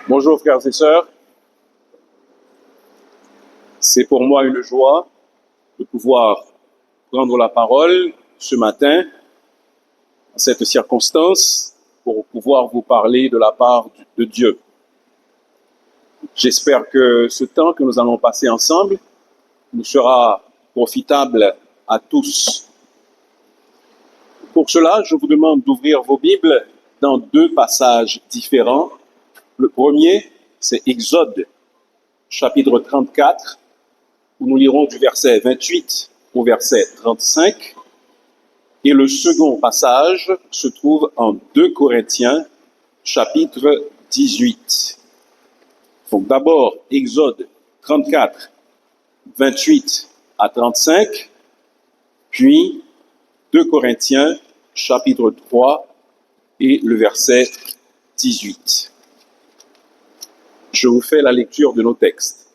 Bonjour frères et sœurs, c'est pour moi une joie de pouvoir prendre la parole ce matin, en cette circonstance, pour pouvoir vous parler de la part de Dieu. J'espère que ce temps que nous allons passer ensemble nous sera profitable à tous. Pour cela, je vous demande d'ouvrir vos Bibles dans deux passages différents. Le premier, c'est Exode, chapitre 34, où nous lirons du verset 28 au verset 35. Et le second passage se trouve en 2 Corinthiens, chapitre 18. Donc d'abord, Exode 34, 28 à 35, puis 2 Corinthiens, chapitre 3 et le verset 18. Je vous fais la lecture de nos textes.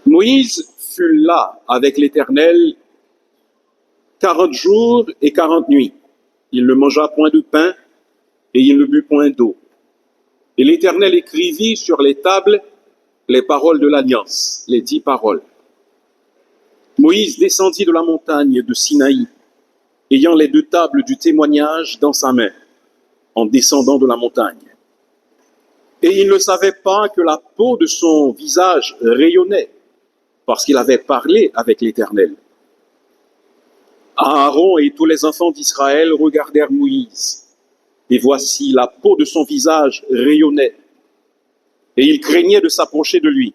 Moïse fut là avec l'Éternel 40 jours et 40 nuits. Il ne mangea point de pain et il ne but point d'eau. Et l'Éternel écrivit sur les tables les paroles de l'Alliance, les 10 paroles. Moïse descendit de la montagne de Sinaï, ayant les 2 tables du témoignage dans sa main, en descendant de la montagne. Et il ne savait pas que la peau de son visage rayonnait, parce qu'il avait parlé avec l'Éternel. Aaron et tous les enfants d'Israël regardèrent Moïse, et voici la peau de son visage rayonnait, et ils craignaient de s'approcher de lui.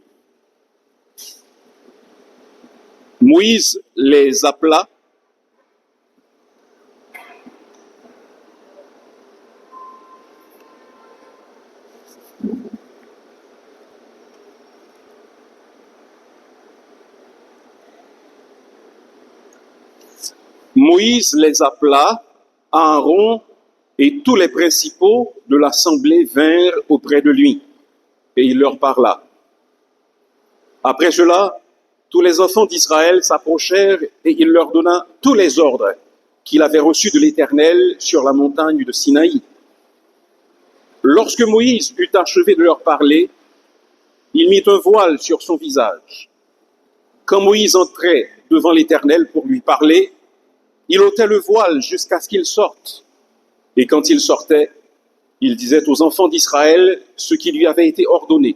Moïse les appela, Aaron et tous les principaux de l'assemblée vinrent auprès de lui, et il leur parla. Après cela, tous les enfants d'Israël s'approchèrent, et il leur donna tous les ordres qu'il avait reçus de l'Éternel sur la montagne de Sinaï. Lorsque Moïse eut achevé de leur parler, il mit un voile sur son visage. Quand Moïse entrait devant l'Éternel pour lui parler, il ôtait le voile jusqu'à ce qu'il sorte. Et quand il sortait, il disait aux enfants d'Israël ce qui lui avait été ordonné.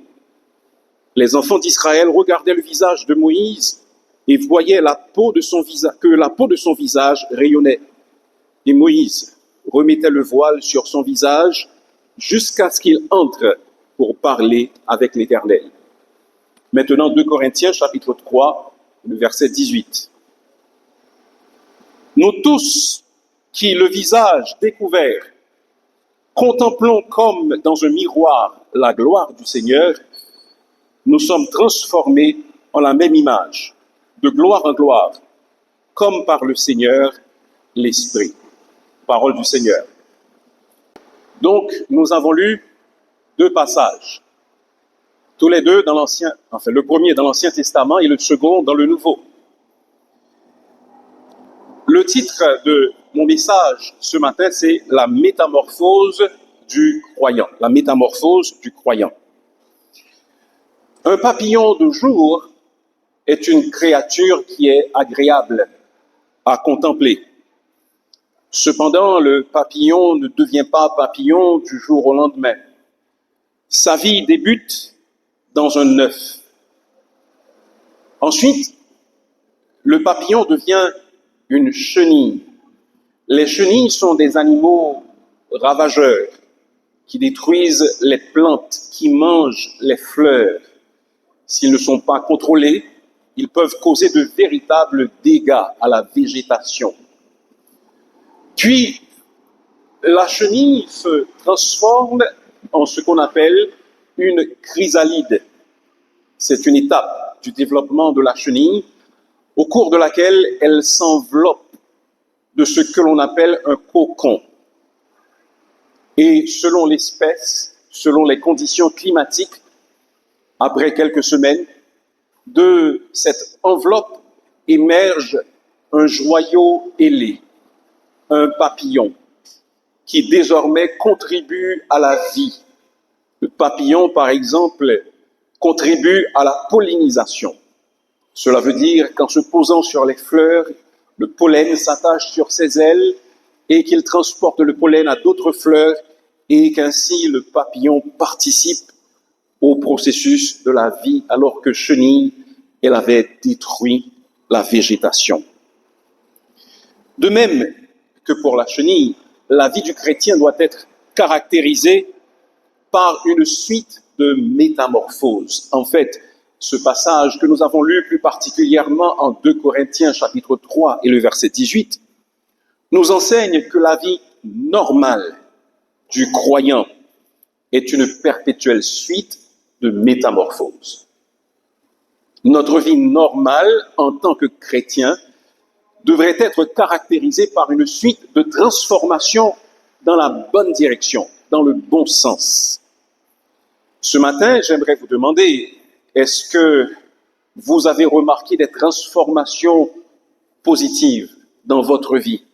Les enfants d'Israël regardaient le visage de Moïse et voyaient que la peau de son visage rayonnait. Et Moïse remettait le voile sur son visage jusqu'à ce qu'il entre pour parler avec l'Éternel. Maintenant, 2 Corinthiens, chapitre 3, le verset 18. Nous tous, qui, le visage découvert, contemplons comme dans un miroir la gloire du Seigneur, nous sommes transformés en la même image, de gloire en gloire, comme par le Seigneur l'Esprit. Parole du Seigneur. Donc, nous avons lu 2 passages, tous les deux dans le premier dans l'Ancien Testament et le second dans le Nouveau. Le titre de mon message ce matin, c'est « La métamorphose du croyant ». La métamorphose du croyant. Un papillon de jour est une créature qui est agréable à contempler. Cependant, le papillon ne devient pas papillon du jour au lendemain. Sa vie débute dans un œuf. Ensuite, le papillon devient une chenille. Les chenilles sont des animaux ravageurs qui détruisent les plantes, qui mangent les fleurs. S'ils ne sont pas contrôlés, ils peuvent causer de véritables dégâts à la végétation. Puis, la chenille se transforme en ce qu'on appelle une chrysalide. C'est une étape du développement de la chenille au cours de laquelle elle s'enveloppe de ce que l'on appelle un cocon. Et selon l'espèce, selon les conditions climatiques, après quelques semaines, de cette enveloppe émerge un joyau ailé, un papillon. qui désormais contribuent à la vie. Le papillon, par exemple, contribue à la pollinisation. Cela veut dire qu'en se posant sur les fleurs, le pollen s'attache sur ses ailes et qu'il transporte le pollen à d'autres fleurs et qu'ainsi le papillon participe au processus de la vie alors que chenille, elle avait détruit la végétation. De même que pour la chenille, la vie du chrétien doit être caractérisée par une suite de métamorphoses. En fait, ce passage que nous avons lu plus particulièrement en 2 Corinthiens chapitre 3 et le verset 18 nous enseigne que la vie normale du croyant est une perpétuelle suite de métamorphoses. Notre vie normale en tant que chrétien devrait être caractérisée par une suite de transformations dans la bonne direction, dans le bon sens. Ce matin, j'aimerais vous demander, est-ce que vous avez remarqué des transformations positives dans votre vie?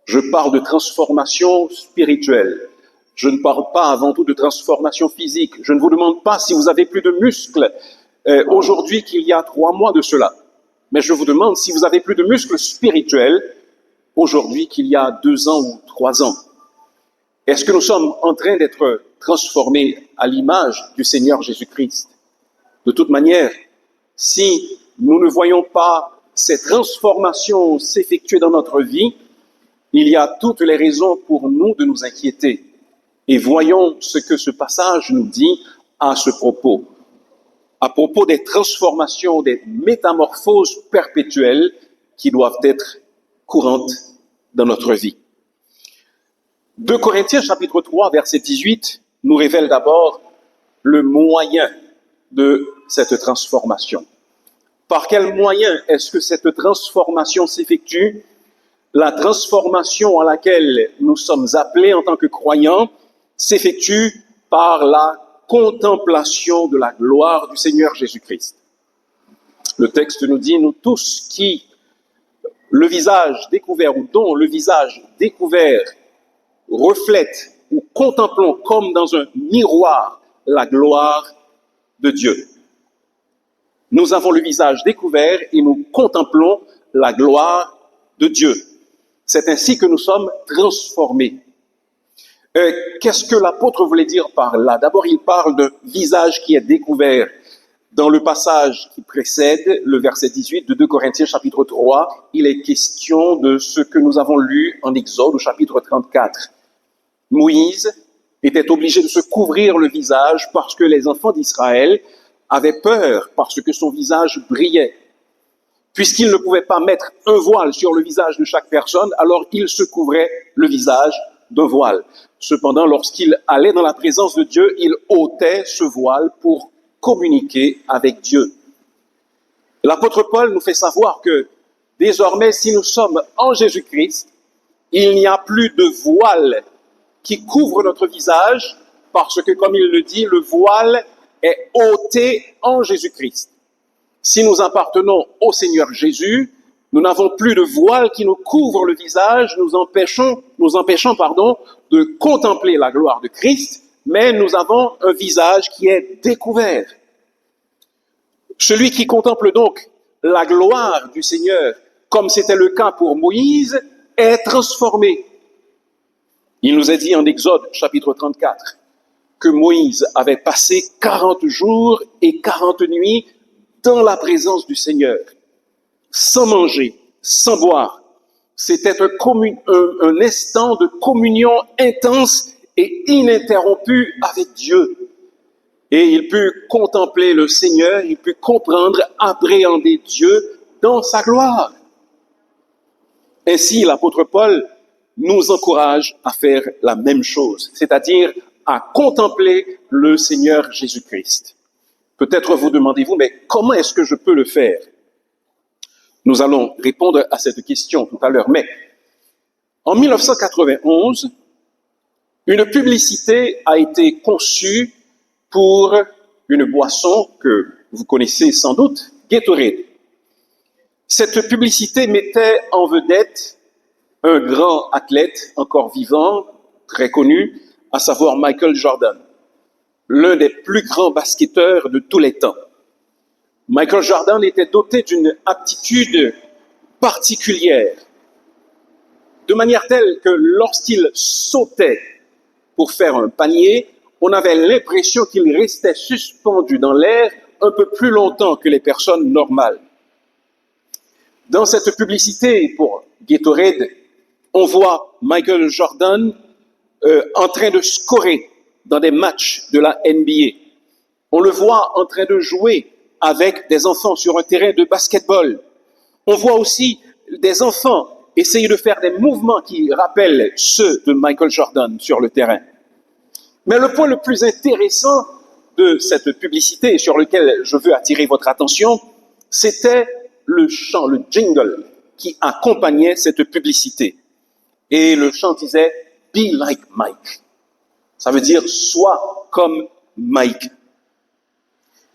Je parle de transformation spirituelle. Je ne parle pas avant tout de transformation physique. Je ne vous demande pas si vous avez plus de muscles aujourd'hui qu'il y a 3 mois de cela. Mais je vous demande si vous avez plus de muscles spirituels aujourd'hui qu'il y a 2 ans ou 3 ans. Est-ce que nous sommes en train d'être transformés à l'image du Seigneur Jésus-Christ? De toute manière, si nous ne voyons pas ces transformations s'effectuer dans notre vie, il y a toutes les raisons pour nous de nous inquiéter. Et voyons ce que ce passage nous dit à ce propos. À propos des transformations, des métamorphoses perpétuelles qui doivent être courantes dans notre vie. 2 Corinthiens chapitre 3 verset 18 nous révèle d'abord le moyen de cette transformation. Par quel moyen est-ce que cette transformation s'effectue? La transformation à laquelle nous sommes appelés en tant que croyants s'effectue par la contemplation de la gloire du Seigneur Jésus-Christ. Le texte nous dit, nous tous qui, le visage découvert ou dont le visage découvert reflète ou contemplons comme dans un miroir la gloire de Dieu. Nous avons le visage découvert et nous contemplons la gloire de Dieu. C'est ainsi que nous sommes transformés. Qu'est-ce que l'apôtre voulait dire par là? D'abord, il parle d'un visage qui est découvert. Dans le passage qui précède, le verset 18 de 2 Corinthiens chapitre 3, il est question de ce que nous avons lu en Exode au chapitre 34. Moïse était obligé de se couvrir le visage parce que les enfants d'Israël avaient peur, parce que son visage brillait. Puisqu'il ne pouvait pas mettre un voile sur le visage de chaque personne, alors il se couvrait le visage d'un voile. Cependant, lorsqu'il allait dans la présence de Dieu, il ôtait ce voile pour communiquer avec Dieu. L'apôtre Paul nous fait savoir que désormais, si nous sommes en Jésus-Christ, il n'y a plus de voile qui couvre notre visage, parce que, comme il le dit, le voile est ôté en Jésus-Christ. Si nous appartenons au Seigneur Jésus, nous n'avons plus de voile qui nous couvre le visage, nous empêchons, de contempler la gloire de Christ, mais nous avons un visage qui est découvert. Celui qui contemple donc la gloire du Seigneur, comme c'était le cas pour Moïse, est transformé. Il nous est dit en Exode chapitre 34 que Moïse avait passé 40 jours et 40 nuits dans la présence du Seigneur, sans manger, sans boire. C'était un instant de communion intense et ininterrompue avec Dieu. Et il put contempler le Seigneur, il put comprendre, appréhender Dieu dans sa gloire. Ainsi, l'apôtre Paul nous encourage à faire la même chose, c'est-à-dire à contempler le Seigneur Jésus-Christ. Peut-être vous demandez-vous, mais comment est-ce que je peux le faire? Nous allons répondre à cette question tout à l'heure. Mais en 1991, une publicité a été conçue pour une boisson que vous connaissez sans doute, Gatorade. Cette publicité mettait en vedette un grand athlète encore vivant, très connu, à savoir Michael Jordan, l'un des plus grands basketteurs de tous les temps. Michael Jordan était doté d'une aptitude particulière, de manière telle que lorsqu'il sautait pour faire un panier, on avait l'impression qu'il restait suspendu dans l'air un peu plus longtemps que les personnes normales. Dans cette publicité pour Gatorade, on voit Michael Jordan en train de scorer dans des matchs de la NBA. On le voit en train de jouer avec des enfants sur un terrain de basketball. On voit aussi des enfants essayer de faire des mouvements qui rappellent ceux de Michael Jordan sur le terrain. Mais le point le plus intéressant de cette publicité sur lequel je veux attirer votre attention, c'était le chant, le jingle qui accompagnait cette publicité. Et le chant disait « Be like Mike ». Ça veut dire « Sois comme Mike ».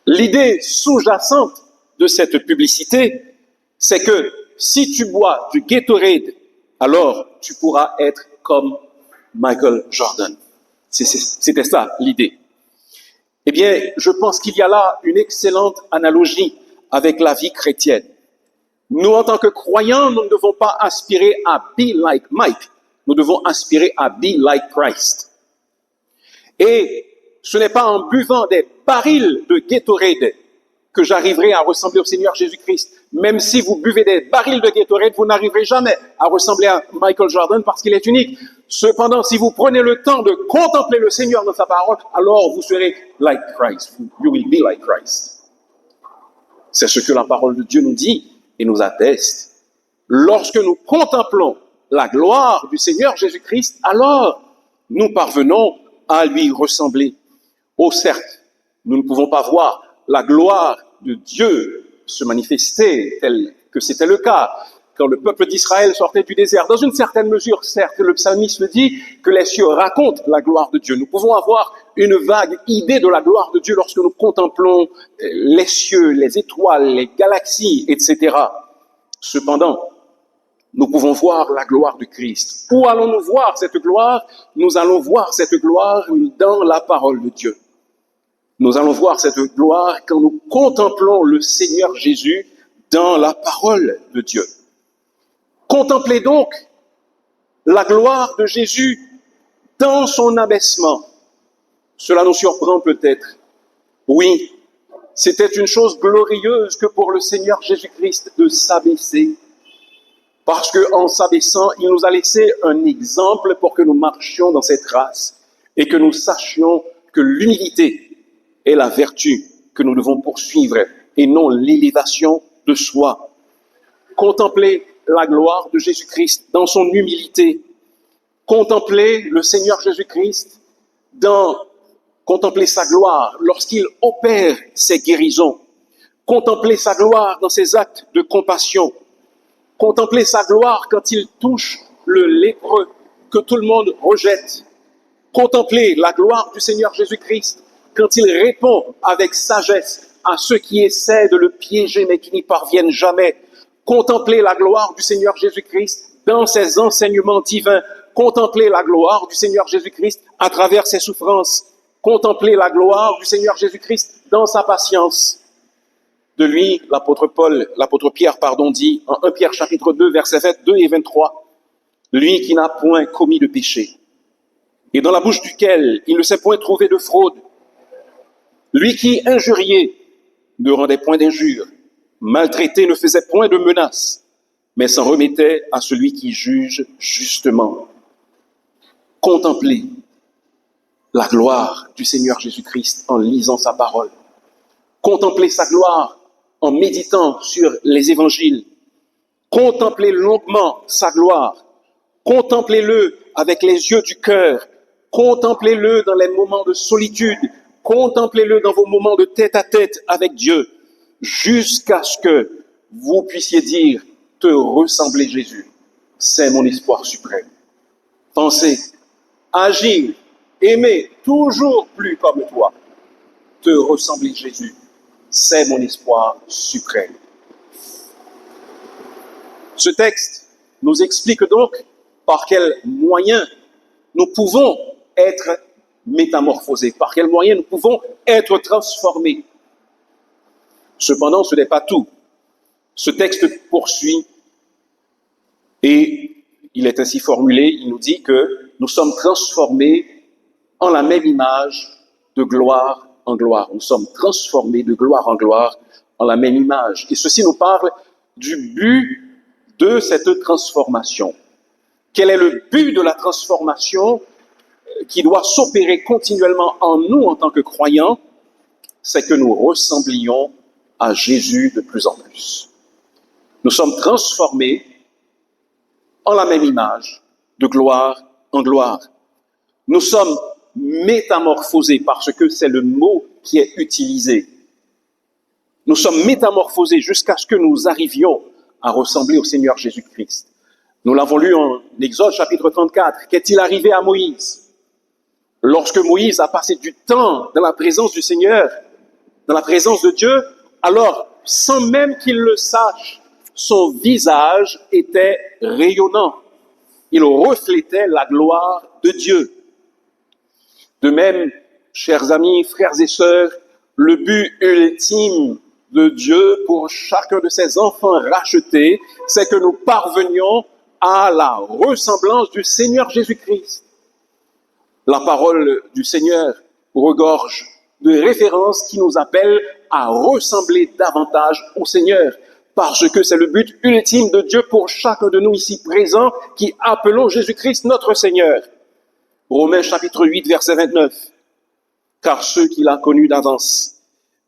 L'idée sous-jacente de cette publicité, c'est que si tu bois du Gatorade, alors tu pourras être comme Michael Jordan. C'était ça l'idée. Eh bien, je pense qu'il y a là une excellente analogie avec la vie chrétienne. Nous, en tant que croyants, nous ne devons pas aspirer à be like Mike. Nous devons aspirer à be like Christ. Et ce n'est pas en buvant des barils de Gatorade que j'arriverai à ressembler au Seigneur Jésus-Christ. Même si vous buvez des barils de Gatorade, vous n'arriverez jamais à ressembler à Michael Jordan parce qu'il est unique. Cependant, si vous prenez le temps de contempler le Seigneur dans sa parole, alors vous serez like Christ. You will be like Christ. C'est ce que la parole de Dieu nous dit et nous atteste. Lorsque nous contemplons la gloire du Seigneur Jésus-Christ, alors nous parvenons à lui ressembler. Oh certes, nous ne pouvons pas voir la gloire de Dieu se manifester tel que c'était le cas quand le peuple d'Israël sortait du désert. Dans une certaine mesure, certes, le psalmiste dit que les cieux racontent la gloire de Dieu. Nous pouvons avoir une vague idée de la gloire de Dieu lorsque nous contemplons les cieux, les étoiles, les galaxies, etc. Cependant, nous pouvons voir la gloire de Christ. Où allons-nous voir cette gloire? Nous allons voir cette gloire dans la parole de Dieu. Nous allons voir cette gloire quand nous contemplons le Seigneur Jésus dans la parole de Dieu. Contemplez donc la gloire de Jésus dans son abaissement. Cela nous surprend peut-être. Oui, c'était une chose glorieuse que pour le Seigneur Jésus-Christ de s'abaisser. Parce qu'en s'abaissant, il nous a laissé un exemple pour que nous marchions dans ses traces et que nous sachions que l'humilité est la vertu que nous devons poursuivre et non l'élévation de soi. Contempler la gloire de Jésus-Christ dans son humilité. Contempler le Seigneur Jésus-Christ contempler sa gloire lorsqu'il opère ses guérisons. Contempler sa gloire dans ses actes de compassion. Contempler sa gloire quand il touche le lépreux que tout le monde rejette. Contempler la gloire du Seigneur Jésus-Christ quand il répond avec sagesse à ceux qui essaient de le piéger mais qui n'y parviennent jamais. Contempler la gloire du Seigneur Jésus-Christ dans ses enseignements divins. Contempler la gloire du Seigneur Jésus-Christ à travers ses souffrances. Contempler la gloire du Seigneur Jésus-Christ dans sa patience. De lui, l'apôtre Pierre, dit en 1 Pierre chapitre 2, versets 22 et 23, « Lui qui n'a point commis de péché, et dans la bouche duquel il ne s'est point trouvé de fraude, lui qui, injurié, ne rendait point d'injure, maltraité, ne faisait point de menaces, mais s'en remettait à celui qui juge justement. » Contemplez la gloire du Seigneur Jésus-Christ en lisant sa parole. Contemplez sa gloire en méditant sur les évangiles. Contemplez longuement sa gloire. Contemplez-le avec les yeux du cœur. Contemplez-le dans les moments de solitude. Contemplez-le dans vos moments de tête-à-tête avec Dieu, jusqu'à ce que vous puissiez dire « Te ressembler, Jésus, c'est mon espoir suprême. » Pensez, agir, aimer toujours plus comme toi. Te ressembler, Jésus, c'est mon espoir suprême. Ce texte nous explique donc par quels moyens nous pouvons être métamorphosés, par quels moyens nous pouvons être transformés. Cependant, ce n'est pas tout. Ce texte poursuit et il est ainsi formulé, il nous dit que nous sommes transformés en la même image de gloire en gloire. Nous sommes transformés de gloire en gloire en la même image. Et ceci nous parle du but de cette transformation. Quel est le but de la transformation qui doit s'opérer continuellement en nous en tant que croyants? C'est que nous ressemblions à Jésus de plus en plus. Nous sommes transformés en la même image, de gloire en gloire. Nous sommes métamorphosés parce que c'est le mot qui est utilisé. Nous sommes métamorphosés jusqu'à ce que nous arrivions à ressembler au Seigneur Jésus-Christ. Nous l'avons lu en Exode chapitre 34. Qu'est-il arrivé à Moïse? Lorsque Moïse a passé du temps dans la présence du Seigneur, dans la présence de Dieu, alors, sans même qu'il le sache, son visage était rayonnant. Il reflétait la gloire de Dieu. De même, chers amis, frères et sœurs, le but ultime de Dieu pour chacun de ses enfants rachetés, c'est que nous parvenions à la ressemblance du Seigneur Jésus-Christ. La parole du Seigneur regorge de références qui nous appellent à ressembler davantage au Seigneur, parce que c'est le but ultime de Dieu pour chacun de nous ici présents qui appelons Jésus-Christ notre Seigneur. Romains chapitre 8, verset 29. Car ceux qu'il a connus d'avance,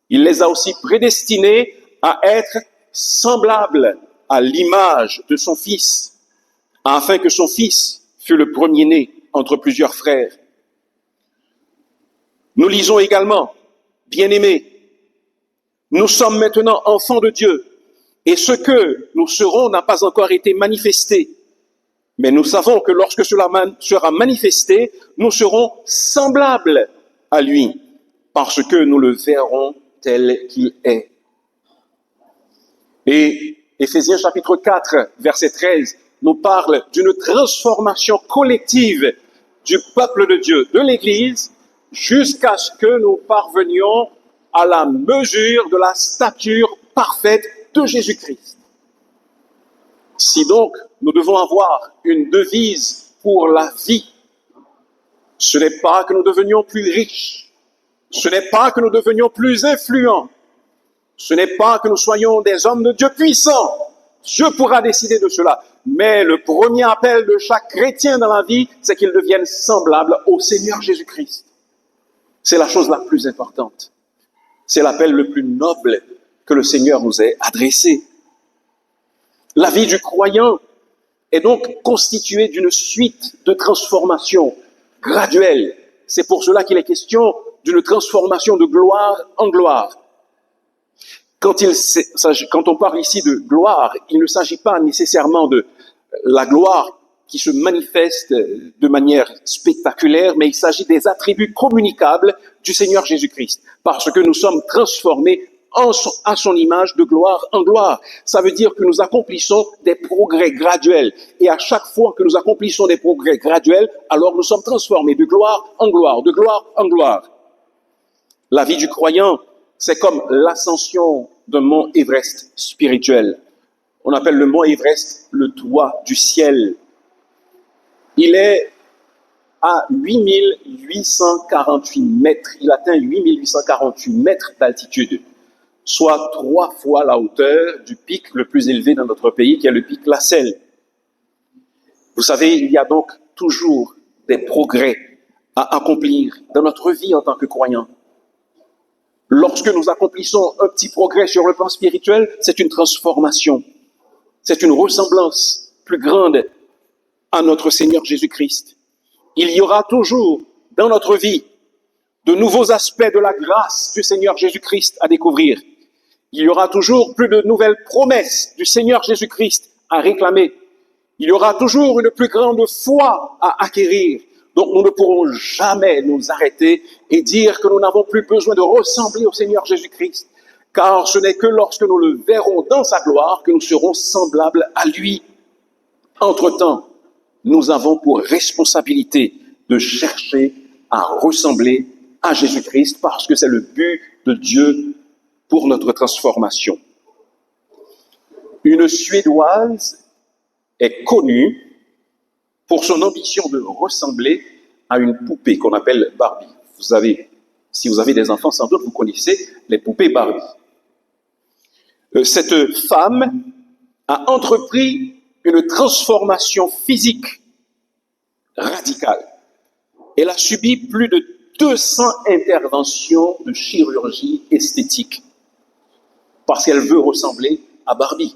il les a aussi prédestinés à être semblables à l'image de son Fils, afin que son Fils fût le premier-né entre plusieurs frères. Nous lisons également, bien-aimés, nous sommes maintenant enfants de Dieu, et ce que nous serons n'a pas encore été manifesté. Mais nous savons que lorsque cela sera manifesté, nous serons semblables à lui, parce que nous le verrons tel qu'il est. Et Éphésiens chapitre 4, verset 13, nous parle d'une transformation collective du peuple de Dieu, de l'Église, jusqu'à ce que nous parvenions à la mesure de la stature parfaite de Jésus-Christ. Si donc nous devons avoir une devise pour la vie, ce n'est pas que nous devenions plus riches, ce n'est pas que nous devenions plus influents, ce n'est pas que nous soyons des hommes de Dieu puissants. Dieu pourra décider de cela. Mais le premier appel de chaque chrétien dans la vie, c'est qu'il devienne semblable au Seigneur Jésus-Christ. C'est la chose la plus importante. C'est l'appel le plus noble que le Seigneur nous ait adressé. La vie du croyant est donc constituée d'une suite de transformations graduelles. C'est pour cela qu'il est question d'une transformation de gloire en gloire. Quand on parle ici de gloire, il ne s'agit pas nécessairement de la gloire qui se manifeste de manière spectaculaire, mais il s'agit des attributs communicables du Seigneur Jésus-Christ, parce que nous sommes transformés à son image de gloire en gloire. Ça veut dire que nous accomplissons des progrès graduels, et à chaque fois que nous accomplissons des progrès graduels, alors nous sommes transformés de gloire en gloire, de gloire en gloire. La vie du croyant, c'est comme l'ascension d'un mont Everest spirituel. On appelle le mont Everest le toit du ciel. Il est à 8848 mètres. Il atteint 8848 mètres d'altitude, soit 3 fois la hauteur du pic le plus élevé dans notre pays, qui est le pic La Selle. Vous savez, il y a donc toujours des progrès à accomplir dans notre vie en tant que croyants. Lorsque nous accomplissons un petit progrès sur le plan spirituel, c'est une transformation. C'est une ressemblance plus grande à notre Seigneur Jésus-Christ. Il y aura toujours dans notre vie de nouveaux aspects de la grâce du Seigneur Jésus-Christ à découvrir. Il y aura toujours plus de nouvelles promesses du Seigneur Jésus-Christ à réclamer. Il y aura toujours une plus grande foi à acquérir. Donc nous ne pourrons jamais nous arrêter et dire que nous n'avons plus besoin de ressembler au Seigneur Jésus-Christ, car ce n'est que lorsque nous le verrons dans sa gloire que nous serons semblables à lui. Entre-temps, nous avons pour responsabilité de chercher à ressembler à Jésus-Christ parce que c'est le but de Dieu pour notre transformation. Une Suédoise est connue pour son ambition de ressembler à une poupée qu'on appelle Barbie. Si vous avez des enfants, sans doute vous connaissez les poupées Barbie. Cette femme a entrepris une transformation physique radicale. Elle a subi plus de 200 interventions de chirurgie esthétique parce qu'elle veut ressembler à Barbie.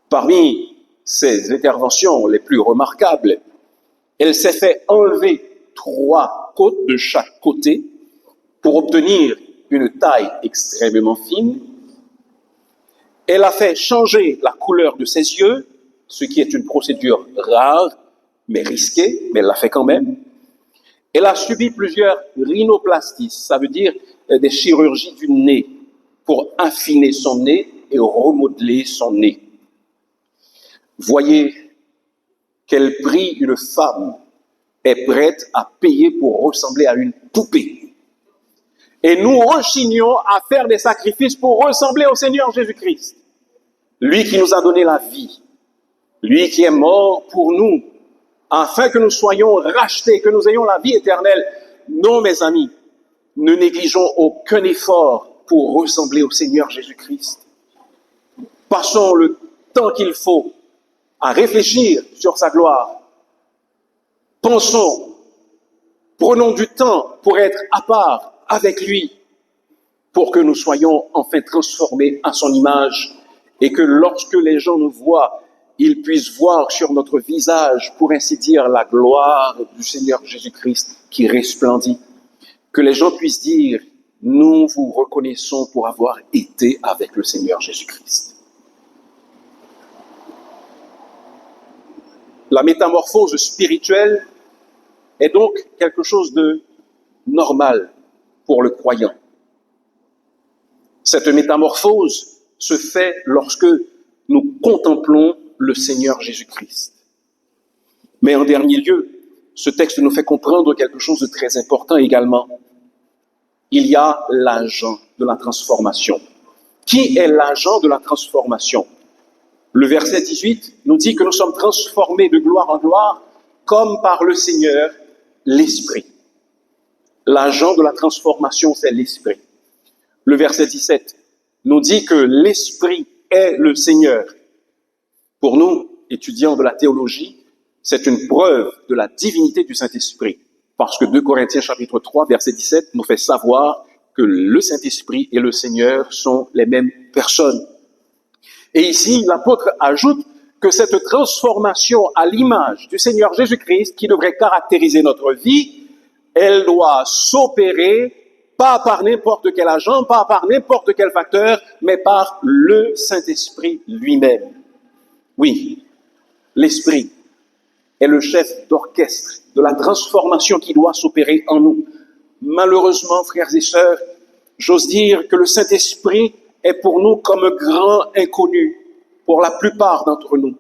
Parmi ses interventions les plus remarquables, elle s'est fait enlever 3 côtes de chaque côté pour obtenir une taille extrêmement fine. Elle a fait changer la couleur de ses yeux, ce qui est une procédure rare, mais risquée, mais elle l'a fait quand même. Elle a subi plusieurs rhinoplasties, ça veut dire des chirurgies du nez, pour affiner son nez et remodeler son nez. Voyez quel prix une femme est prête à payer pour ressembler à une poupée. Et nous rechignons à faire des sacrifices pour ressembler au Seigneur Jésus-Christ. Lui qui nous a donné la vie, lui qui est mort pour nous, afin que nous soyons rachetés, que nous ayons la vie éternelle. Non, mes amis, ne négligeons aucun effort pour ressembler au Seigneur Jésus-Christ. Passons le temps qu'il faut à réfléchir sur sa gloire. Pensons, prenons du temps pour être à part avec lui, pour que nous soyons enfin transformés à son image et que lorsque les gens nous voient, ils puissent voir sur notre visage, pour ainsi dire, la gloire du Seigneur Jésus-Christ qui resplendit. Que les gens puissent dire, nous vous reconnaissons pour avoir été avec le Seigneur Jésus-Christ. La métamorphose spirituelle est donc quelque chose de normal pour le croyant. Cette métamorphose se fait lorsque nous contemplons le Seigneur Jésus-Christ. Mais en dernier lieu, ce texte nous fait comprendre quelque chose de très important également. Il y a l'agent de la transformation. Qui est l'agent de la transformation? Le verset 18 nous dit que nous sommes transformés de gloire en gloire comme par le Seigneur, l'Esprit. L'agent de la transformation, c'est l'Esprit. Le verset 17 nous dit que l'Esprit est le Seigneur. Pour nous, étudiants de la théologie, c'est une preuve de la divinité du Saint-Esprit. Parce que 2 Corinthiens chapitre 3, verset 17 nous fait savoir que le Saint-Esprit et le Seigneur sont les mêmes personnes. Et ici, l'apôtre ajoute que cette transformation à l'image du Seigneur Jésus-Christ, qui devrait caractériser notre vie, elle doit s'opérer pas par n'importe quel agent, pas par n'importe quel facteur, mais par le Saint-Esprit lui-même. Oui, l'Esprit est le chef d'orchestre de la transformation qui doit s'opérer en nous. Malheureusement, frères et sœurs, j'ose dire que le Saint-Esprit est pour nous comme un grand inconnu pour la plupart d'entre nous.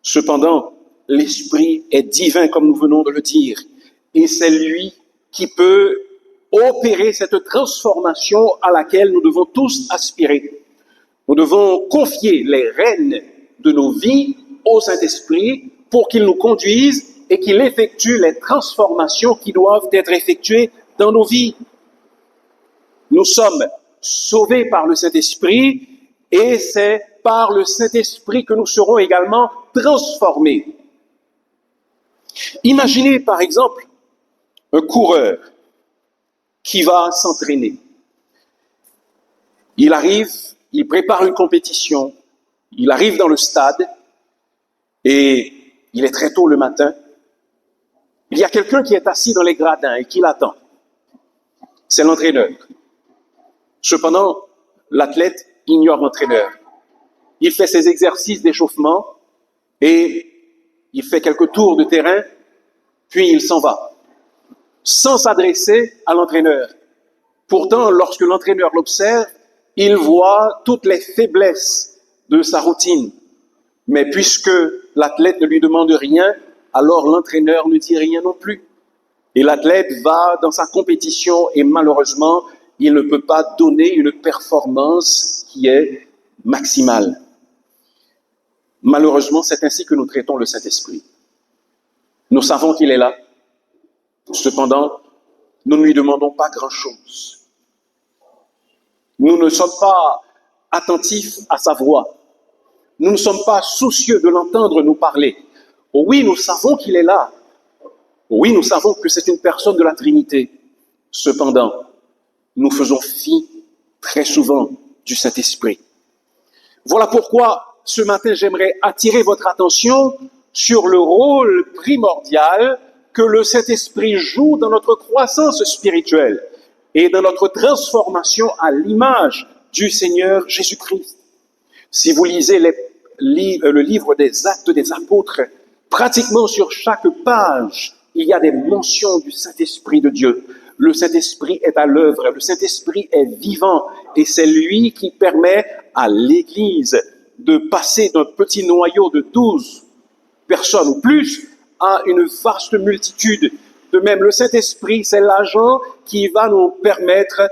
Cependant, l'Esprit est divin, comme nous venons de le dire, et c'est lui qui peut opérer cette transformation à laquelle nous devons tous aspirer. Nous devons confier les rênes de nos vies au Saint-Esprit pour qu'il nous conduise et qu'il effectue les transformations qui doivent être effectuées dans nos vies. Nous sommes sauvés par le Saint-Esprit et c'est par le Saint-Esprit que nous serons également transformés. Imaginez par exemple un coureur qui va s'entraîner. Il arrive, il prépare une compétition, il arrive dans le stade et il est très tôt le matin. Il y a quelqu'un qui est assis dans les gradins et qui l'attend. C'est l'entraîneur. Cependant, l'athlète ignore l'entraîneur. Il fait ses exercices d'échauffement et il fait quelques tours de terrain, puis il s'en va, sans s'adresser à l'entraîneur. Pourtant, lorsque l'entraîneur l'observe, il voit toutes les faiblesses de sa routine. Mais puisque l'athlète ne lui demande rien, alors l'entraîneur ne dit rien non plus. Et l'athlète va dans sa compétition et malheureusement, il ne peut pas donner une performance qui est maximale. Malheureusement, c'est ainsi que nous traitons le Saint-Esprit. Nous savons qu'il est là. Cependant, nous ne lui demandons pas grand-chose. Nous ne sommes pas attentifs à sa voix. Nous ne sommes pas soucieux de l'entendre nous parler. Oui, nous savons qu'il est là. Oui, nous savons que c'est une personne de la Trinité. Cependant, nous faisons fi très souvent du Saint-Esprit. Voilà pourquoi ce matin, j'aimerais attirer votre attention sur le rôle primordial que le Saint-Esprit joue dans notre croissance spirituelle et dans notre transformation à l'image du Seigneur Jésus-Christ. Si vous lisez le livre des Actes des Apôtres, pratiquement sur chaque page, il y a des mentions du Saint-Esprit de Dieu. Le Saint-Esprit est à l'œuvre, le Saint-Esprit est vivant et c'est lui qui permet à l'Église de passer d'un petit noyau de 12 personnes ou plus à une vaste multitude. De même, le Saint-Esprit, c'est l'agent qui va nous permettre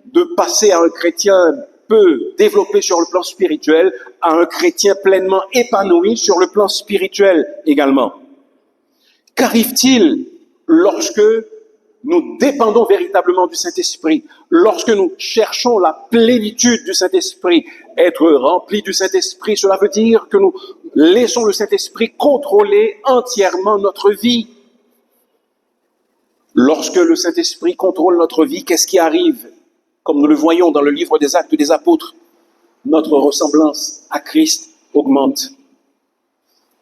de passer à un chrétien peu développé sur le plan spirituel à un chrétien pleinement épanoui sur le plan spirituel également. Qu'arrive-t-il lorsque nous dépendons véritablement du Saint-Esprit, lorsque nous cherchons la plénitude du Saint-Esprit? Être rempli du Saint-Esprit, cela veut dire que nous laissons le Saint-Esprit contrôler entièrement notre vie. Lorsque le Saint-Esprit contrôle notre vie, qu'est-ce qui arrive? Comme nous le voyons dans le livre des Actes des Apôtres, notre ressemblance à Christ augmente.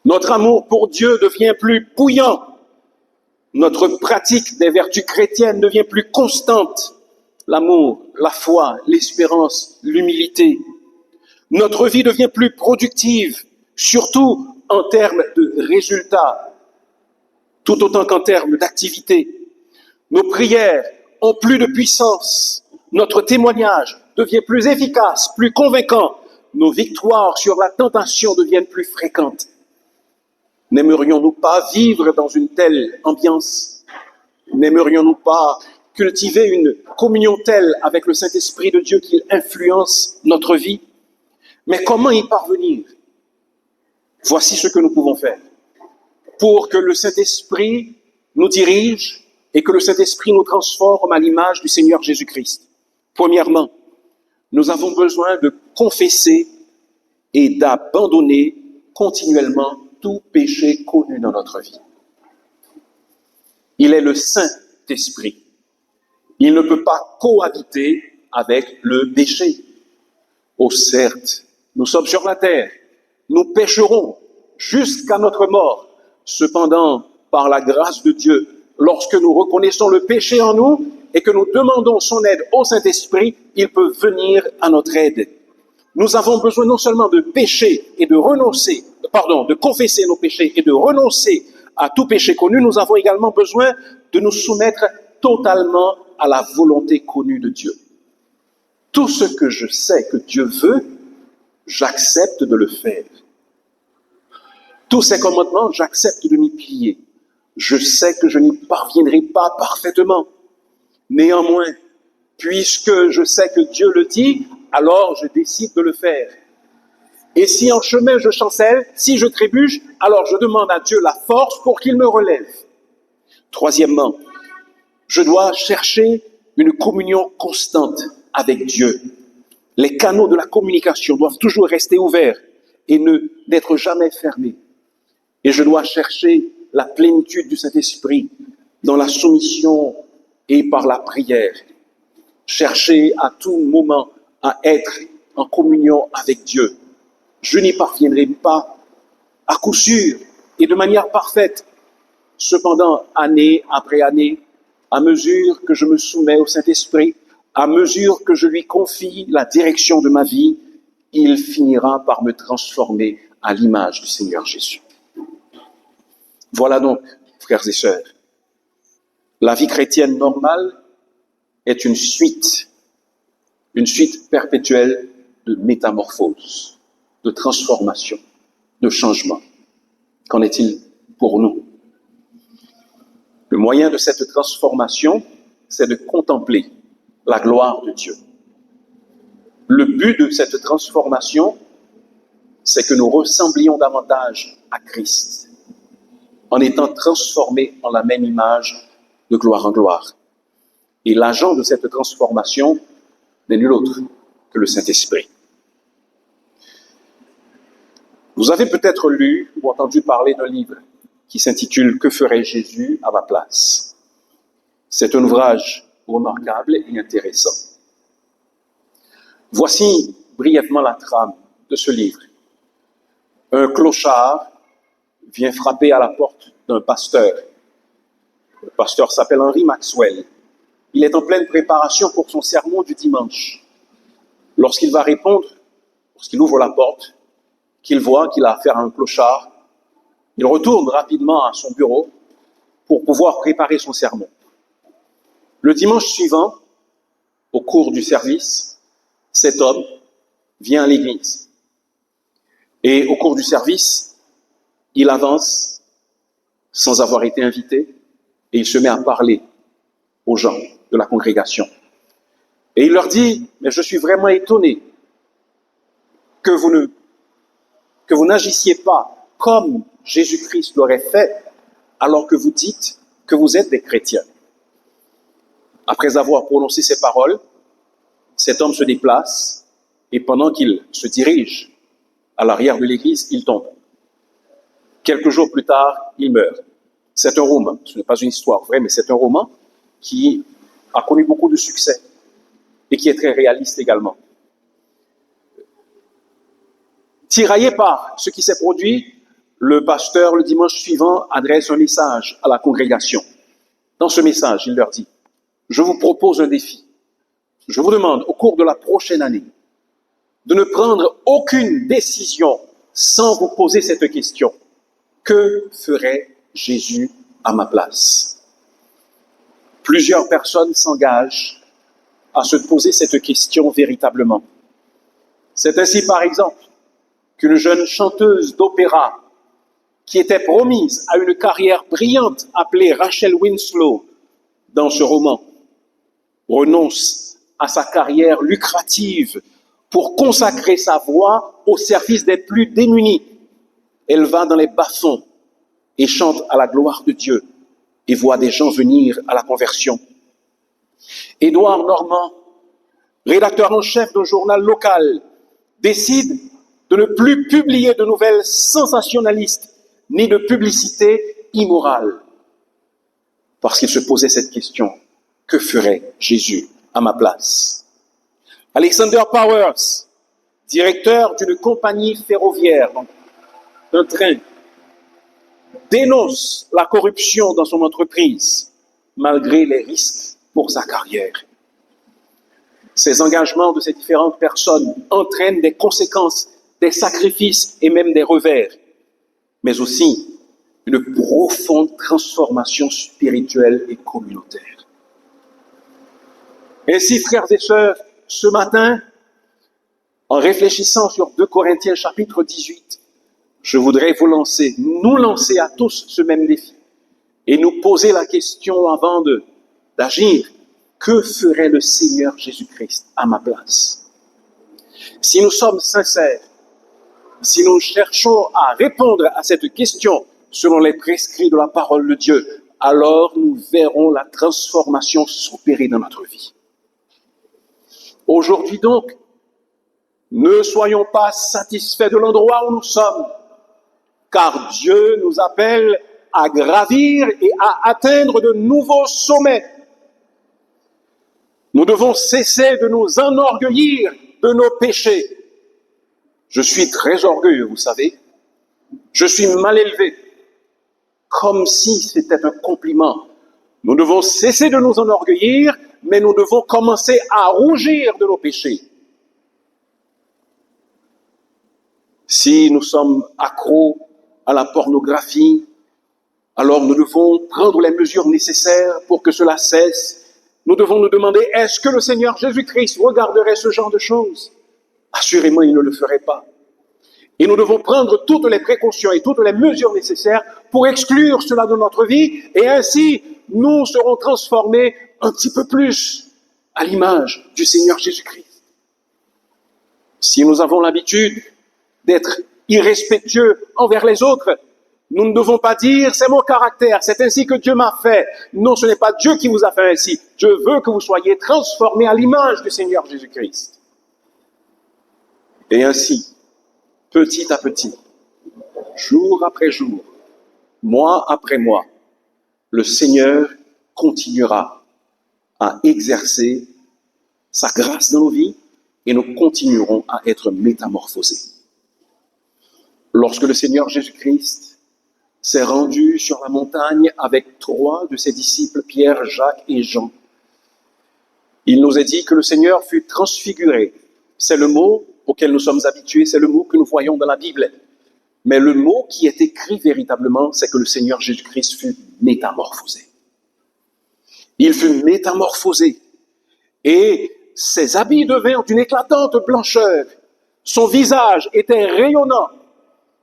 Notre amour pour Dieu devient plus bouillant. Notre pratique des vertus chrétiennes devient plus constante. L'amour, la foi, l'espérance, l'humilité. Notre vie devient plus productive, surtout en termes de résultats, tout autant qu'en termes d'activité. Nos prières ont plus de puissance. Notre témoignage devient plus efficace, plus convaincant. Nos victoires sur la tentation deviennent plus fréquentes. N'aimerions-nous pas vivre dans une telle ambiance? N'aimerions-nous pas cultiver une communion telle avec le Saint-Esprit de Dieu qu'il influence notre vie? Mais comment y parvenir? Voici ce que nous pouvons faire pour que le Saint-Esprit nous dirige et que le Saint-Esprit nous transforme à l'image du Seigneur Jésus-Christ. Premièrement, nous avons besoin de confesser et d'abandonner continuellement tout péché connu dans notre vie. Il est le Saint-Esprit. Il ne peut pas cohabiter avec le péché. Oh certes, nous sommes sur la terre, nous pécherons jusqu'à notre mort. Cependant, par la grâce de Dieu, lorsque nous reconnaissons le péché en nous et que nous demandons son aide au Saint-Esprit, il peut venir à notre aide. Nous avons besoin non seulement de pécher et de confesser nos péchés et de renoncer à tout péché connu, nous avons également besoin de nous soumettre totalement à la volonté connue de Dieu. Tout ce que je sais que Dieu veut, j'accepte de le faire. Tous ses commandements, j'accepte de m'y plier. Je sais que je n'y parviendrai pas parfaitement. Néanmoins, puisque je sais que Dieu le dit, alors je décide de le faire. Et si en chemin je chancelle, si je trébuche, alors je demande à Dieu la force pour qu'il me relève. Troisièmement, je dois chercher une communion constante avec Dieu. Les canaux de la communication doivent toujours rester ouverts et n'être jamais fermés. Et je dois chercher la plénitude du Saint-Esprit dans la soumission et par la prière. Chercher à tout moment à être en communion avec Dieu. Je n'y parviendrai pas à coup sûr et de manière parfaite. Cependant, année après année, à mesure que je me soumets au Saint-Esprit, à mesure que je lui confie la direction de ma vie, il finira par me transformer à l'image du Seigneur Jésus. Voilà donc, frères et sœurs, la vie chrétienne normale est une suite perpétuelle de métamorphose, de transformation, de changement. Qu'en est-il pour nous? Le moyen de cette transformation, c'est de contempler la gloire de Dieu. Le but de cette transformation, c'est que nous ressemblions davantage à Christ, en étant transformés en la même image de gloire en gloire. Et l'agent de cette transformation n'est nul autre que le Saint-Esprit. Vous avez peut-être lu ou entendu parler d'un livre qui s'intitule « Que ferait Jésus à ma place ?» C'est un ouvrage remarquable et intéressant. Voici brièvement la trame de ce livre. Un clochard vient frapper à la porte d'un pasteur. Le pasteur s'appelle Henry Maxwell. Il est en pleine préparation pour son sermon du dimanche. Lorsqu'il va répondre, lorsqu'il ouvre la porte, qu'il voit qu'il a affaire à un clochard, il retourne rapidement à son bureau pour pouvoir préparer son sermon. Le dimanche suivant, au cours du service, cet homme vient à l'église. Et au cours du service, il avance sans avoir été invité et il se met à parler aux gens de la congrégation. Et il leur dit, mais je suis vraiment étonné que vous n'agissiez pas comme Jésus-Christ l'aurait fait, alors que vous dites que vous êtes des chrétiens. Après avoir prononcé ces paroles, cet homme se déplace et pendant qu'il se dirige à l'arrière de l'église, il tombe. Quelques jours plus tard, il meurt. C'est un roman, ce n'est pas une histoire vraie, mais c'est un roman qui a connu beaucoup de succès et qui est très réaliste également. Tiraillé par ce qui s'est produit, le pasteur, le dimanche suivant, adresse un message à la congrégation. Dans ce message, il leur dit, « Je vous propose un défi. Je vous demande, au cours de la prochaine année, de ne prendre aucune décision sans vous poser cette question. Que ferait Jésus à ma place ?» Plusieurs personnes s'engagent à se poser cette question véritablement. C'est ainsi, par exemple, qu'une jeune chanteuse d'opéra qui était promise à une carrière brillante appelée Rachel Winslow dans ce roman renonce à sa carrière lucrative pour consacrer sa voix au service des plus démunis. Elle va dans les bas-fonds et chante à la gloire de Dieu et voit des gens venir à la conversion. Édouard Normand, rédacteur en chef d'un journal local, décide de ne plus publier de nouvelles sensationnalistes ni de publicité immorale. Parce qu'il se posait cette question, que ferait Jésus à ma place? Alexander Powers, directeur d'une compagnie ferroviaire, d'un train, dénonce la corruption dans son entreprise, malgré les risques pour sa carrière. Ces engagements de ces différentes personnes entraînent des conséquences, des sacrifices et même des revers, mais aussi une profonde transformation spirituelle et communautaire. Ainsi, frères et sœurs, ce matin, en réfléchissant sur 2 Corinthiens chapitre 18, je voudrais nous lancer à tous ce même défi et nous poser la question avant d'agir. Que ferait le Seigneur Jésus-Christ à ma place? Si nous sommes sincères, si nous cherchons à répondre à cette question selon les prescrits de la parole de Dieu, alors nous verrons la transformation s'opérer dans notre vie. Aujourd'hui donc, ne soyons pas satisfaits de l'endroit où nous sommes, car Dieu nous appelle à gravir et à atteindre de nouveaux sommets. Nous devons cesser de nous enorgueillir de nos péchés. Je suis très orgueilleux, vous savez. Je suis mal élevé, comme si c'était un compliment. Nous devons cesser de nous enorgueillir, mais nous devons commencer à rougir de nos péchés. Si nous sommes accros à la pornographie, alors nous devons prendre les mesures nécessaires pour que cela cesse. Nous devons nous demander, est-ce que le Seigneur Jésus-Christ regarderait ce genre de choses? Assurément, il ne le ferait pas. Et nous devons prendre toutes les précautions et toutes les mesures nécessaires pour exclure cela de notre vie et ainsi nous serons transformés un petit peu plus à l'image du Seigneur Jésus-Christ. Si nous avons l'habitude d'être irrespectueux envers les autres, nous ne devons pas dire « c'est mon caractère, c'est ainsi que Dieu m'a fait ». Non, ce n'est pas Dieu qui vous a fait ainsi. Je veux que vous soyez transformés à l'image du Seigneur Jésus-Christ. Et ainsi, petit à petit, jour après jour, mois après mois, le Seigneur continuera à exercer sa grâce dans nos vies et nous continuerons à être métamorphosés. Lorsque le Seigneur Jésus-Christ s'est rendu sur la montagne avec 3 de ses disciples, Pierre, Jacques et Jean, il nous est dit que le Seigneur fut transfiguré. C'est le mot auquel nous sommes habitués, c'est le mot que nous voyons dans la Bible. Mais le mot qui est écrit véritablement, c'est que le Seigneur Jésus-Christ fut métamorphosé. Il fut métamorphosé. Et ses habits devinrent d'une éclatante blancheur. Son visage était rayonnant.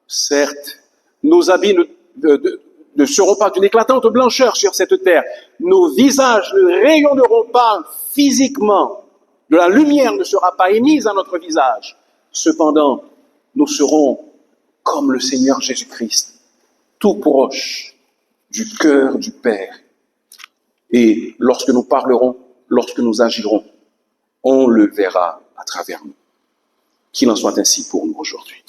Certes, nos habits ne seront pas d'une éclatante blancheur sur cette terre. Nos visages ne rayonneront pas physiquement. De la lumière ne sera pas émise à notre visage. Cependant, nous serons comme le Seigneur Jésus-Christ, tout proche du cœur du Père. Et lorsque nous parlerons, lorsque nous agirons, on le verra à travers nous. Qu'il en soit ainsi pour nous aujourd'hui.